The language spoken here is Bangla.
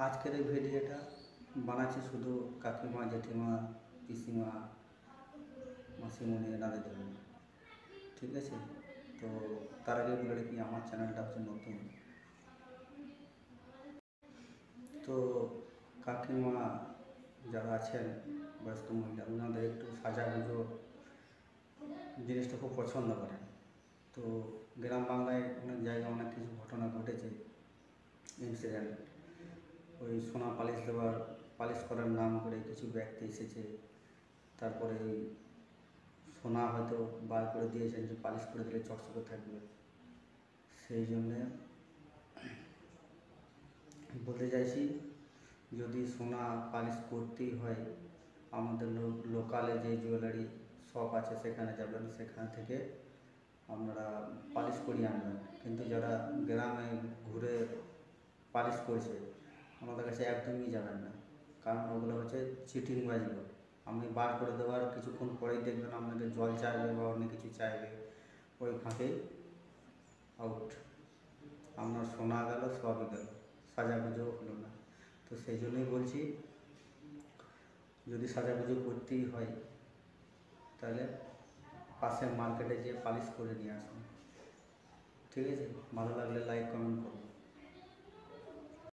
আজকের এই ভিডিওটা বানাচ্ছি শুধু কাকিমা, জেঠিমা, পিসিমা, মাসিমণি এনাদের জন্য। ঠিক আছে? তো তার আগে বলে রাখি আমার চ্যানেলটা হচ্ছে নতুন। তো কাকিমা যারা আছেন বয়স্ক মহিলা, ওনাদের একটু সাজাগুজো জিনিসটা খুব পছন্দ করেন। তো গ্রাম বাংলায় অনেক জায়গায় অনেক কিছু ঘটনা ঘটেছে, ইনসিডেন্ট। ওই সোনা পালিশ করার নাম করে কিছু ব্যক্তি এসেছে, তারপরে ওই সোনা হয়তো বার করে দিয়েছেন যে পালিশ করে দিলে চকচকে থাকবে। সেই জন্যে বলতে চাইছি, যদি সোনা পালিশ করতেই হয়, আমাদের লোকালে যে জুয়েলারি শপ আছে সেখানে যাবেন, সেখান থেকে আপনারা পালিশ করিয়ে আনবেন। কিন্তু যারা গ্রামে ঘুরে পালিশ করছে, আমাদের কাছে একদমই যাবেন না, কারণ ওগুলো হচ্ছে চিটিংবাজি লোক। আপনি বার করে দেওয়ার কিছুক্ষণ পরেই দেখবেন আপনাকে জল চাইবে বা অন্য কিছু চাইবে, ওই ফাঁকে আউট। আপনার সোনা গেল, সবই গেল, সাজাগুজো হলো না। তো সেই জন্যই বলছি, যদি সাজাগুজো করতেই হয় তাহলে পাশের মার্কেটে যেয়ে পালিশ করে নিয়ে আসুন। ঠিক আছে? ভালো লাগলে লাইক কমেন্ট করুন।